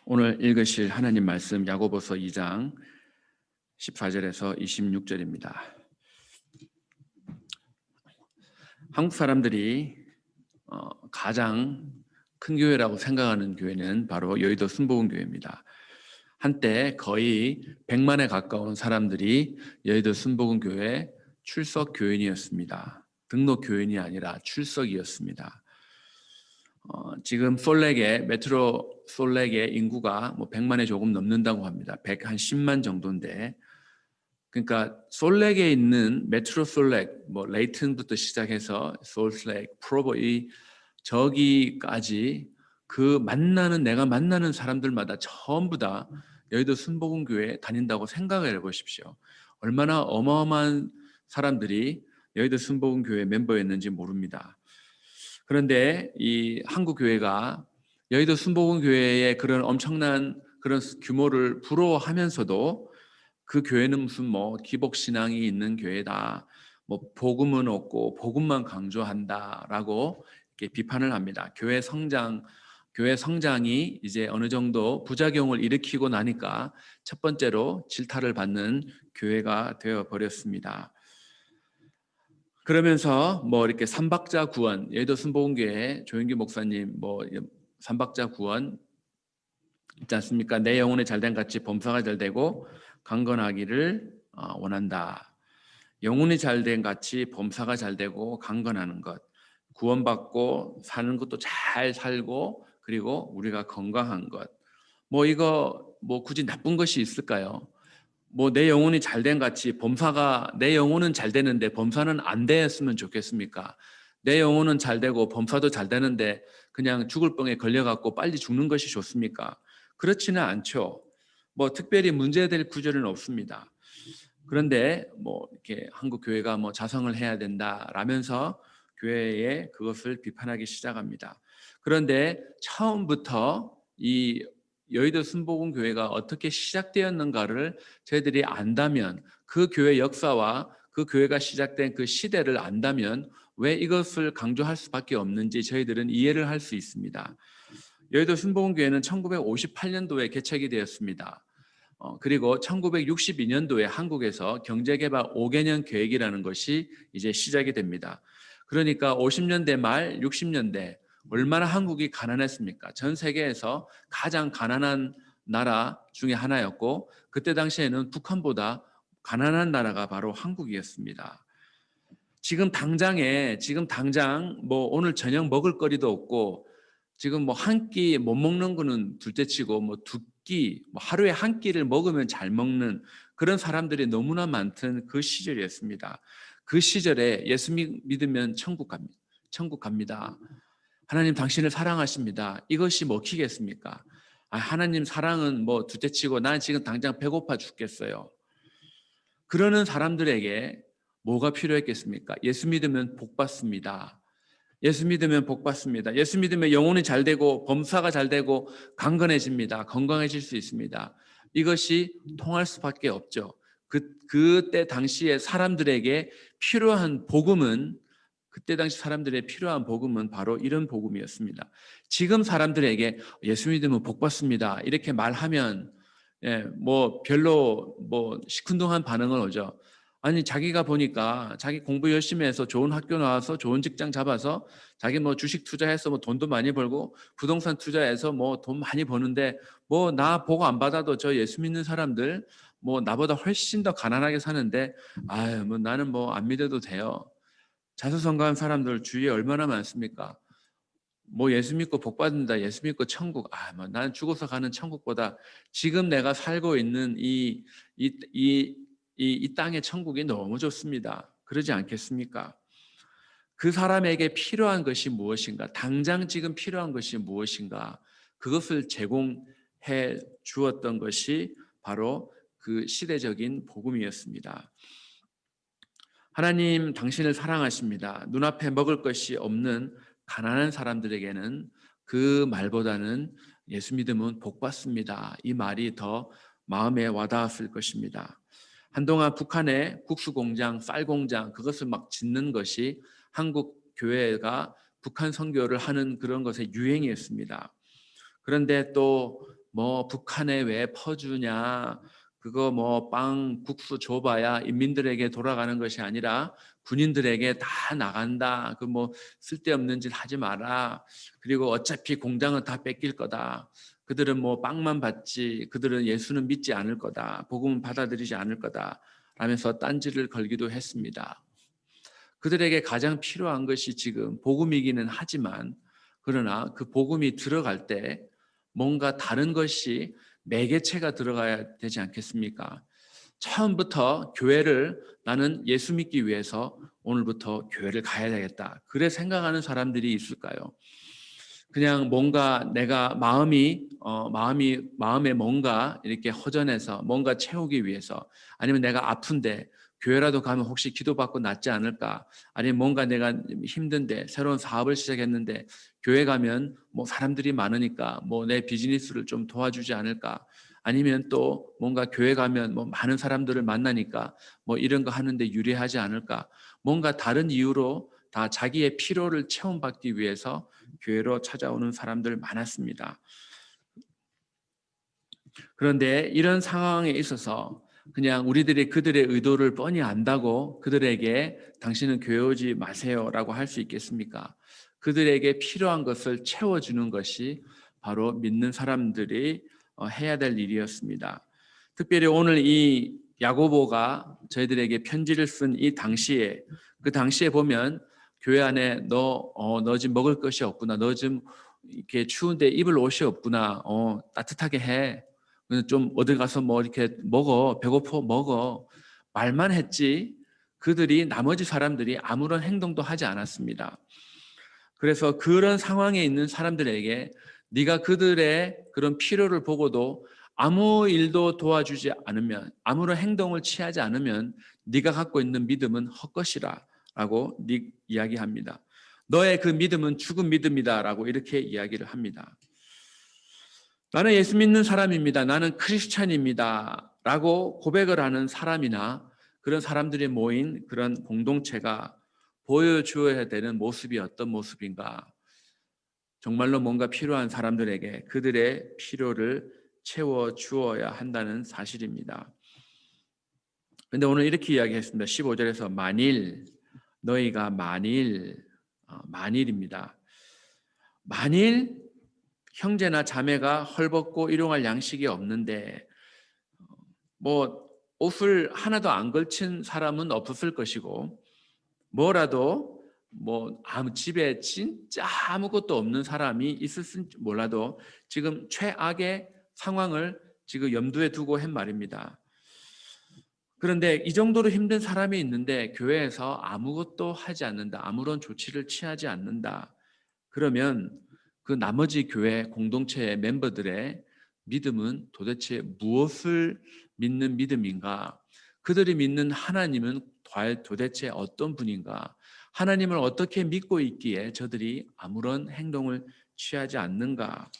오늘 읽으실 하나님 말씀 야고보서 2장 14절에서 26절입니다. 한국 사람들이 가장 큰 교회라고 생각하는 교회는 바로 여의도 순복음교회입니다. 한때 거의 100만에 가까운 사람들이 여의도 순복음교회 출석 교인이었습니다. 등록 교인이 아니라 출석이었습니다. 지금 메트로 솔렉의 인구가 100만에 조금 넘는다고 합니다. 110만 정도인데, 그러니까 솔렉에 있는 메트로 솔렉, 레이튼부터 시작해서 솔렉, 프로보 저기까지 내가 만나는 사람들마다 전부 다 여의도 순복음교회 다닌다고 생각을 해보십시오. 얼마나 어마어마한 사람들이 여의도 순복음교회 멤버였는지 모릅니다. 그런데 이 한국 교회가 여의도 순복음교회의 그런 엄청난 그런 규모를 부러워하면서도 그 교회는 무슨 기복신앙이 있는 교회다, 복음은 없고 복음만 강조한다라고 이렇게 비판을 합니다. 교회 성장이 이제 어느 정도 부작용을 일으키고 나니까 첫 번째로 질타를 받는 교회가 되어 버렸습니다. 그러면서 이렇게 삼박자 구원, 여의도 순복음교회 조영기 목사님 삼박자 구원 있지 않습니까? 내 영혼이 잘된 같이 범사가 잘되고 강건하기를 원한다. 영혼이 잘된 같이 범사가 잘되고 강건하는 것, 구원받고 사는 것도 잘 살고 그리고 우리가 건강한 것. 이거 굳이 나쁜 것이 있을까요? 내 영혼이 잘된 같이 내 영혼은 잘 되는데 범사는 안 됐으면 좋겠습니까? 내 영혼은 잘 되고 범사도 잘 되는데 그냥 죽을 병에 걸려갖고 빨리 죽는 것이 좋습니까? 그렇지는 않죠. 특별히 문제될 구절은 없습니다. 그런데 이렇게 한국 교회가 자성을 해야 된다라면서 교회에 그것을 비판하기 시작합니다. 그런데 처음부터 이 여의도 순복음교회가 어떻게 시작되었는가를 저희들이 안다면, 그 교회 역사와 그 교회가 시작된 그 시대를 안다면 왜 이것을 강조할 수밖에 없는지 저희들은 이해를 할 수 있습니다. 여의도 순복음교회는 1958년도에 개척이 되었습니다. 그리고 1962년도에 한국에서 경제개발 5개년 계획이라는 것이 이제 시작이 됩니다. 그러니까 50년대 말 60년대 얼마나 한국이 가난했습니까? 전 세계에서 가장 가난한 나라 중에 하나였고, 그때 당시에는 북한보다 가난한 나라가 바로 한국이었습니다. 지금 당장 오늘 저녁 먹을 거리도 없고, 지금 한 끼 못 먹는 거는 둘째치고 두 끼, 하루에 한 끼를 먹으면 잘 먹는 그런 사람들이 너무나 많던 그 시절이었습니다. 그 시절에 예수 믿으면 천국 갑니다. 하나님 당신을 사랑하십니다. 이것이 먹히겠습니까? 하나님 사랑은 둘째치고 난 지금 당장 배고파 죽겠어요. 그러는 사람들에게 뭐가 필요했겠습니까? 예수 믿으면 복 받습니다. 예수 믿으면 복 받습니다. 예수 믿으면 영혼이 잘 되고 범사가 잘 되고 강건해집니다. 건강해질 수 있습니다. 이것이 통할 수밖에 없죠. 그때 당시에 사람들에게 필요한 복음은 그때 당시 사람들의 필요한 복음은 바로 이런 복음이었습니다. 지금 사람들에게 예수 믿으면 복 받습니다. 이렇게 말하면 별로 시큰둥한 반응을 오죠. 아니, 자기가 보니까 자기 공부 열심히 해서 좋은 학교 나와서 좋은 직장 잡아서 자기 주식 투자해서 돈도 많이 벌고 부동산 투자해서 돈 많이 버는데 나 보고 안 받아도 저 예수 믿는 사람들 나보다 훨씬 더 가난하게 사는데 나는 안 믿어도 돼요. 자수성가한 사람들 주위에 얼마나 많습니까? 예수 믿고 복 받는다, 예수 믿고 천국, 나는 죽어서 가는 천국보다 지금 내가 살고 있는 이 땅의 천국이 너무 좋습니다. 그러지 않겠습니까? 그 사람에게 필요한 것이 무엇인가? 당장 지금 필요한 것이 무엇인가? 그것을 제공해 주었던 것이 바로 그 시대적인 복음이었습니다. 하나님 당신을 사랑하십니다. 눈앞에 먹을 것이 없는 가난한 사람들에게는 그 말보다는 예수 믿으면 복 받습니다. 이 말이 더 마음에 와닿았을 것입니다. 한동안 북한의 국수 공장, 쌀 공장 그것을 짓는 것이 한국 교회가 북한 선교를 하는 그런 것의 유행이었습니다. 그런데 또 뭐 북한에 왜 퍼주냐, 그거 뭐 빵 국수 줘봐야 인민들에게 돌아가는 것이 아니라 군인들에게 다 나간다. 그 뭐 쓸데없는 짓 하지 마라. 그리고 어차피 공장은 다 뺏길 거다. 그들은 뭐 빵만 받지, 그들은 예수는 믿지 않을 거다. 복음은 받아들이지 않을 거다. 라면서 딴지를 걸기도 했습니다. 그들에게 가장 필요한 것이 지금 복음이기는 하지만, 그러나 그 복음이 들어갈 때 뭔가 다른 것이 매개체가 들어가야 되지 않겠습니까? 처음부터 교회를 나는 예수 믿기 위해서 오늘부터 교회를 가야 되겠다, 그래 생각하는 사람들이 있을까요? 그냥 뭔가 내가 마음에 뭔가 이렇게 허전해서 뭔가 채우기 위해서, 아니면 내가 아픈데 교회라도 가면 혹시 기도받고 낫지 않을까, 아니면 뭔가 내가 힘든데 새로운 사업을 시작했는데 교회 가면 뭐 사람들이 많으니까 뭐 내 비즈니스를 좀 도와주지 않을까, 아니면 또 뭔가 교회 가면 뭐 많은 사람들을 만나니까 뭐 이런 거 하는데 유리하지 않을까, 뭔가 다른 이유로 다 자기의 필요를 채움받기 위해서 교회로 찾아오는 사람들 많았습니다. 그런데 이런 상황에 있어서 그냥 우리들이 그들의 의도를 뻔히 안다고 그들에게 당신은 교회 오지 마세요라고 할 수 있겠습니까? 그들에게 필요한 것을 채워주는 것이 바로 믿는 사람들이 해야 될 일이었습니다. 특별히 오늘 이 야고보가 저희들에게 편지를 쓴 이 당시에, 그 당시에 보면 교회 안에 너 지금 먹을 것이 없구나, 너 지금 이렇게 추운데 입을 옷이 없구나, 따뜻하게 해, 좀 어디 가서 뭐 이렇게 먹어, 배고파 먹어, 말만 했지 그들이, 나머지 사람들이 아무런 행동도 하지 않았습니다. 그래서 그런 상황에 있는 사람들에게 네가 그들의 그런 필요를 보고도 아무 일도 도와주지 않으면, 아무런 행동을 취하지 않으면 네가 갖고 있는 믿음은 헛것이라 라고 이야기합니다. 너의 그 믿음은 죽은 믿음이다 라고 이렇게 이야기를 합니다. 나는 예수 믿는 사람입니다, 나는 크리스찬입니다 라고 고백을 하는 사람이나 그런 사람들이 모인 그런 공동체가 보여주어야 되는 모습이 어떤 모습인가, 정말로 뭔가 필요한 사람들에게 그들의 필요를 채워주어야 한다는 사실입니다. 그런데 오늘 이렇게 이야기했습니다. 15절에서 너희가 만일입니다. 만일 형제나 자매가 헐벗고 일용할 양식이 없는데, 뭐 옷을 하나도 안 걸친 사람은 없을 것이고, 뭐라도 뭐 집에 진짜 아무것도 없는 사람이 있을지 몰라도 지금 최악의 상황을 지금 염두에 두고 한 말입니다. 그런데 이 정도로 힘든 사람이 있는데 교회에서 아무것도 하지 않는다, 아무런 조치를 취하지 않는다, 그러면 그 나머지 교회 공동체의 멤버들의 믿음은 도대체 무엇을 믿는 믿음인가? 그들이 믿는 하나님은 도대체 어떤 분인가? 하나님을 어떻게 믿고 있기에 저들이 아무런 행동을 취하지 않는가?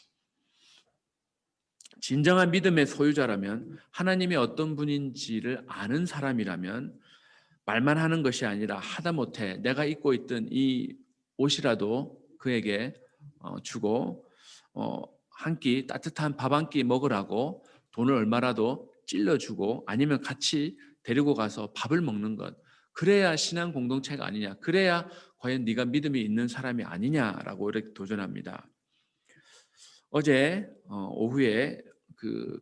진정한 믿음의 소유자라면, 하나님이 어떤 분인지를 아는 사람이라면 말만 하는 것이 아니라 하다못해 내가 입고 있던 이 옷이라도 그에게 주고 한 끼 따뜻한 밥 한 끼 먹으라고 돈을 얼마라도 찔러주고, 아니면 같이 데리고 가서 밥을 먹는 것, 그래야 신앙 공동체가 아니냐, 그래야 과연 네가 믿음이 있는 사람이 아니냐라고 이렇게 도전합니다. 어제 오후에 그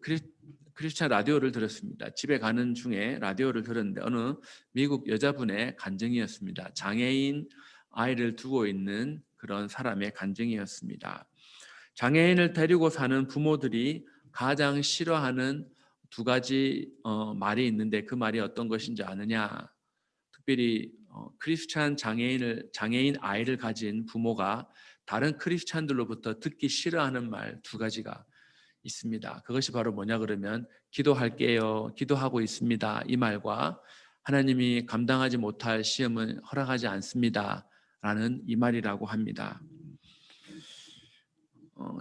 크리스찬 라디오를 들었습니다. 집에 가는 중에 라디오를 들었는데 어느 미국 여자분의 간증이었습니다. 장애인 아이를 두고 있는 그런 사람의 간증이었습니다. 장애인을 데리고 사는 부모들이 가장 싫어하는 두 가지 말이 있는데, 그 말이 어떤 것인지 아느냐? 특별히 크리스찬 장애인 아이를 가진 부모가 다른 크리스찬들로부터 듣기 싫어하는 말 두 가지가 있습니다. 그것이 바로 뭐냐 그러면 기도할게요, 기도하고 있습니다, 이 말과 하나님이 감당하지 못할 시험은 허락하지 않습니다 라는 이 말이라고 합니다.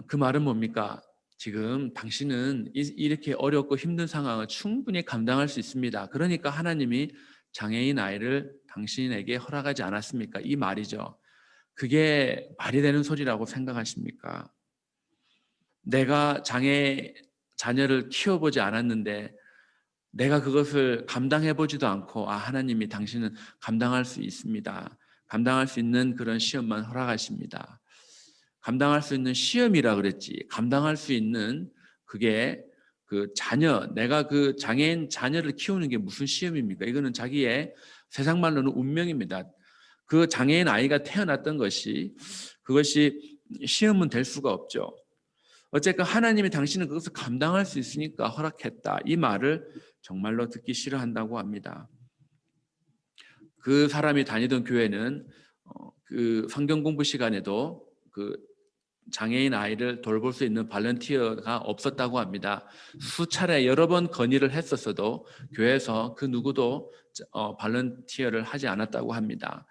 그 말은 뭡니까? 지금 당신은 이렇게 어렵고 힘든 상황을 충분히 감당할 수 있습니다. 그러니까 하나님이 장애인 아이를 당신에게 허락하지 않았습니까? 이 말이죠. 그게 말이 되는 소리라고 생각하십니까? 내가 자녀를 키워보지 않았는데 내가 그것을 감당해보지도 않고 하나님이 당신은 감당할 수 있습니다. 감당할 수 있는 그런 시험만 허락하십니다. 감당할 수 있는 시험이라 그랬지. 감당할 수 있는 그게 그 자녀, 내가 그 장애인 자녀를 키우는 게 무슨 시험입니까? 이거는 자기의 세상 말로는 운명입니다. 그 장애인 아이가 태어났던 그것이 시험은 될 수가 없죠. 어쨌건 하나님이 당신은 그것을 감당할 수 있으니까 허락했다. 이 말을 정말로 듣기 싫어한다고 합니다. 그 사람이 다니던 교회는 그 성경 공부 시간에도 그 장애인 아이를 돌볼 수 있는 발런티어가 없었다고 합니다. 수차례 여러 번 건의를 했었어도 교회에서 그 누구도 발런티어를 하지 않았다고 합니다.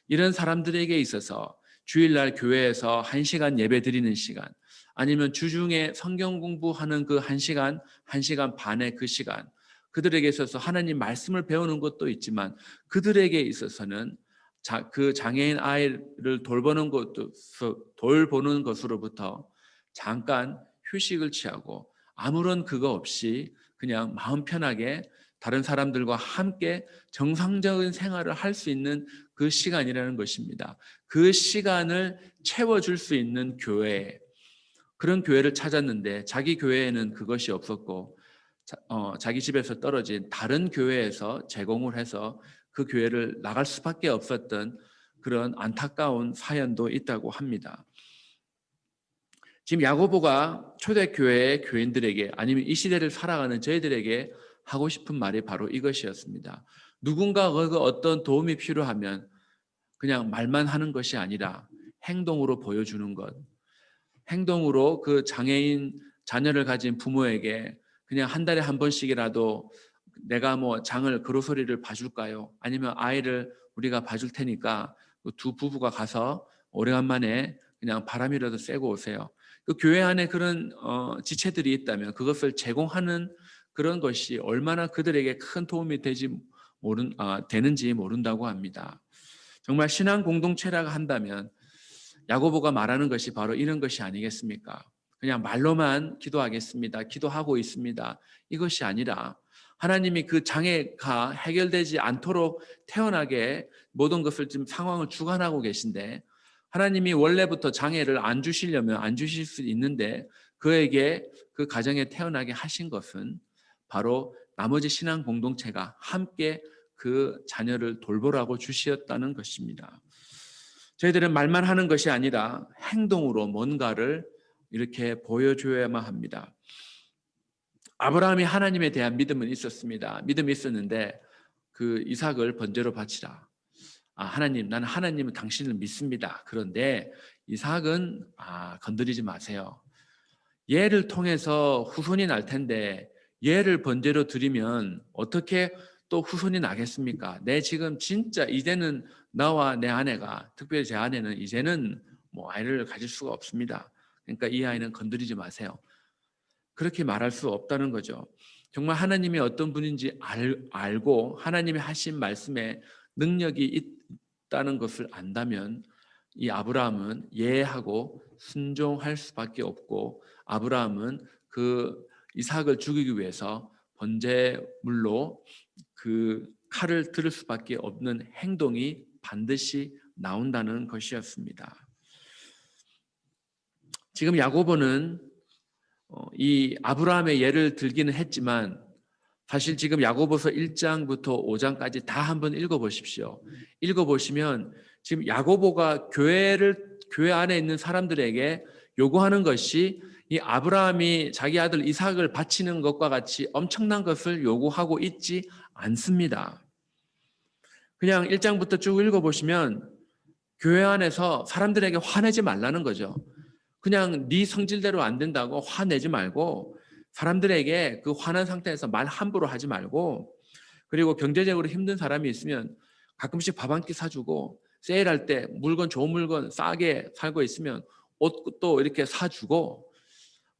이런 사람들에게 있어서 주일날 교회에서 1시간 예배 드리는 시간, 아니면 주중에 성경 공부하는 그 1시간, 1시간 반의 그 시간, 그들에게 있어서 하나님 말씀을 배우는 것도 있지만 그들에게 있어서는 그 장애인 아이를 돌보는 것으로부터 잠깐 휴식을 취하고 아무런 그거 없이 그냥 마음 편하게 다른 사람들과 함께 정상적인 생활을 할 수 있는 그 시간이라는 것입니다. 그 시간을 채워줄 수 있는 교회, 그런 교회를 찾았는데 자기 교회에는 그것이 없었고 자기 집에서 떨어진 다른 교회에서 제공을 해서 그 교회를 나갈 수밖에 없었던 그런 안타까운 사연도 있다고 합니다. 지금 야고보가 초대교회의 교인들에게, 아니면 이 시대를 살아가는 저희들에게 하고 싶은 말이 바로 이것이었습니다. 누군가가 어떤 도움이 필요하면 그냥 말만 하는 것이 아니라 행동으로 보여주는 것, 행동으로 그 장애인 자녀를 가진 부모에게 그냥 한 달에 한 번씩이라도 내가 뭐 장을 그로서리를 봐줄까요? 아니면 아이를 우리가 봐줄 테니까 두 부부가 가서 오래간만에 그냥 바람이라도 쐬고 오세요. 그 교회 안에 그런 지체들이 있다면 그것을 제공하는 그런 것이 얼마나 그들에게 큰 도움이 되는지 모른다고 합니다. 정말 신앙 공동체라고 한다면 야고보가 말하는 것이 바로 이런 것이 아니겠습니까? 그냥 말로만 기도하겠습니다. 기도하고 있습니다. 이것이 아니라 하나님이 그 장애가 해결되지 않도록 태어나게 모든 것을 지금 상황을 주관하고 계신데, 하나님이 원래부터 장애를 안 주시려면 안 주실 수 있는데 그에게 그 가정에 태어나게 하신 것은 바로 나머지 신앙 공동체가 함께 그 자녀를 돌보라고 주시었다는 것입니다. 저희들은 말만 하는 것이 아니라 행동으로 뭔가를 이렇게 보여줘야만 합니다. 아브라함이 하나님에 대한 믿음은 있었습니다. 믿음이 있었는데 그 이삭을 번제로 바치라. 하나님, 나는 하나님은 당신을 믿습니다. 그런데 이삭은 건드리지 마세요. 얘를 통해서 후손이 날 텐데 얘를 번제로 드리면 어떻게 또 후손이 나겠습니까? 내 지금 진짜 이제는 나와 내 아내가, 특별히 제 아내는 이제는 뭐 아이를 가질 수가 없습니다. 그러니까 이 아이는 건드리지 마세요. 그렇게 말할 수 없다는 거죠. 정말 하나님이 어떤 분인지 알고 하나님이 하신 말씀에 능력이 있다는 것을 안다면 이 아브라함은 예하고 순종할 수밖에 없고, 아브라함은 그 이삭을 죽이기 위해서 번제물로 그 칼을 들을 수밖에 없는 행동이 반드시 나온다는 것이었습니다. 지금 야고보는 이 아브라함의 예를 들기는 했지만 사실 지금 야고보서 1장부터 5장까지 다 한번 읽어보십시오. 읽어보시면 지금 야고보가 교회 안에 있는 사람들에게 요구하는 것이 이 아브라함이 자기 아들 이삭을 바치는 것과 같이 엄청난 것을 요구하고 있지 않습니다. 그냥 1장부터 쭉 읽어보시면 교회 안에서 사람들에게 화내지 말라는 거죠. 그냥 네 성질대로 안 된다고 화내지 말고, 사람들에게 그 화난 상태에서 말 함부로 하지 말고, 그리고 경제적으로 힘든 사람이 있으면 가끔씩 밥 한 끼 사주고, 세일할 때 좋은 물건 싸게 살고 있으면 옷도 이렇게 사주고,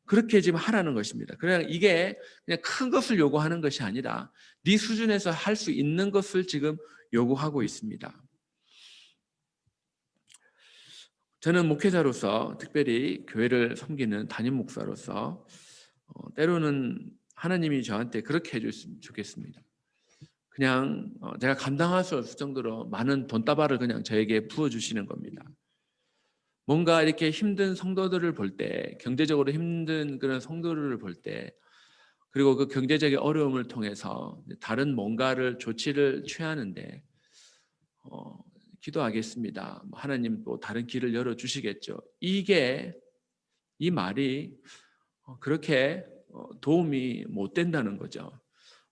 그렇게 지금 하라는 것입니다. 그냥 이게 그냥 큰 것을 요구하는 것이 아니라 네 수준에서 할 수 있는 것을 지금 요구하고 있습니다. 저는 목회자로서 특별히 교회를 섬기는 담임 목사로서 때로는 하나님이 저한테 그렇게 해줬으면 좋겠습니다. 그냥 제가 감당할 수 없을 정도로 많은 돈다발을 그냥 저에게 부어주시는 겁니다. 뭔가 이렇게 힘든 성도들을 볼 때, 경제적으로 힘든 그런 성도들을 볼 때, 그리고 그 경제적인 어려움을 통해서 다른 뭔가를 조치를 취하는데 기도하겠습니다. 하나님 또 다른 길을 열어주시겠죠. 이 말이 그렇게 도움이 못 된다는 거죠.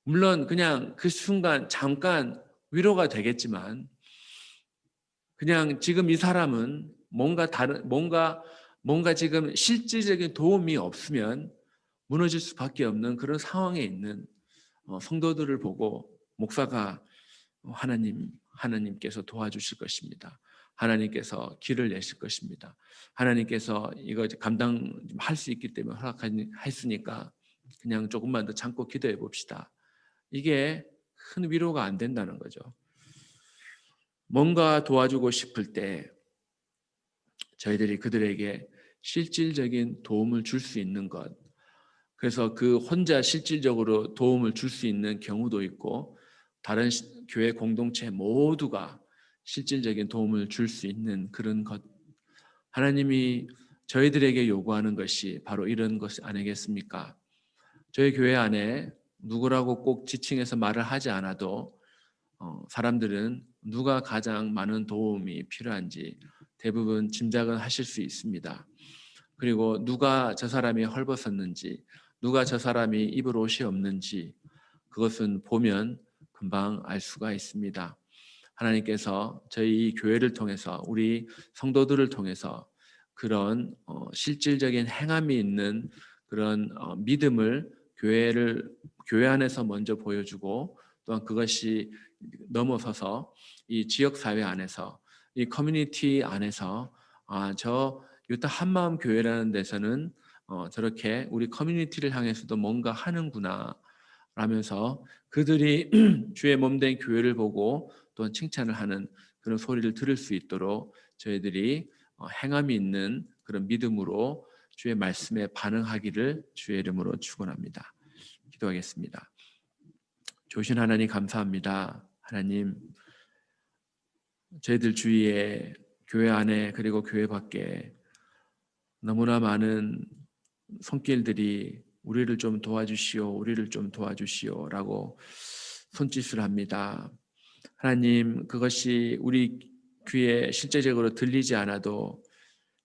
물론 그냥 그 순간 잠깐 위로가 되겠지만 그냥 지금 이 사람은 뭔가 지금 실질적인 도움이 없으면 무너질 수밖에 없는 그런 상황에 있는 성도들을 보고 목사가 하나님께서 도와주실 것입니다. 하나님께서 길을 내실 것입니다. 하나님께서 이거 감당할 수 있기 때문에 허락했으니까 그냥 조금만 더 참고 기도해 봅시다. 이게 큰 위로가 안 된다는 거죠. 뭔가 도와주고 싶을 때 저희들이 그들에게 실질적인 도움을 줄 수 있는 것, 그래서 그 혼자 실질적으로 도움을 줄 수 있는 경우도 있고 다른 교회 공동체 모두가 실질적인 도움을 줄 수 있는 그런 것, 하나님이 저희들에게 요구하는 것이 바로 이런 것 아니겠습니까? 저희 교회 안에 누구라고 꼭 지칭해서 말을 하지 않아도 사람들은 누가 가장 많은 도움이 필요한지 대부분 짐작은 하실 수 있습니다. 그리고 누가 저 사람이 헐벗었는지, 누가 저 사람이 입을 옷이 없는지 그것은 보면 금방 알 수가 있습니다. 하나님께서 저희 이 교회를 통해서 우리 성도들을 통해서 그런 실질적인 행함이 있는 그런 믿음을 교회 안에서 먼저 보여주고 또한 그것이 넘어서서 이 지역 사회 안에서 이 커뮤니티 안에서 저 유타 한마음 교회라는 데서는 저렇게 우리 커뮤니티를 향해서도 뭔가 하는구나 라면서 그들이 주의 몸된 교회를 보고 또한 칭찬을 하는 그런 소리를 들을 수 있도록 저희들이 행함이 있는 그런 믿음으로 주의 말씀에 반응하기를 주의 이름으로 축원합니다. 기도하겠습니다. 좋으신 하나님 감사합니다. 하나님, 저희들 주위에 교회 안에 그리고 교회 밖에 너무나 많은 손길들이 우리를 좀 도와주시오, 우리를 좀 도와주시오라고 손짓을 합니다. 하나님, 그것이 우리 귀에 실제적으로 들리지 않아도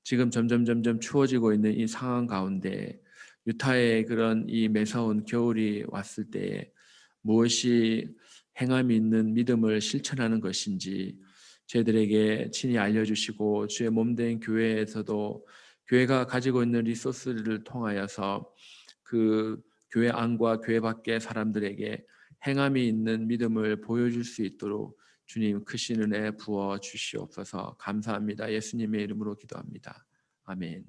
지금 점점 추워지고 있는 이 상황 가운데 유타의 그런 이 매서운 겨울이 왔을 때 무엇이 행함이 있는 믿음을 실천하는 것인지 저희들에게 친히 알려주시고 주의 몸된 교회에서도 교회가 가지고 있는 리소스를 통하여서 그 교회 안과 교회 밖의 사람들에게 행함이 있는 믿음을 보여줄 수 있도록 주님 크신 은혜 부어 주시옵소서. 감사합니다. 예수님의 이름으로 기도합니다. 아멘.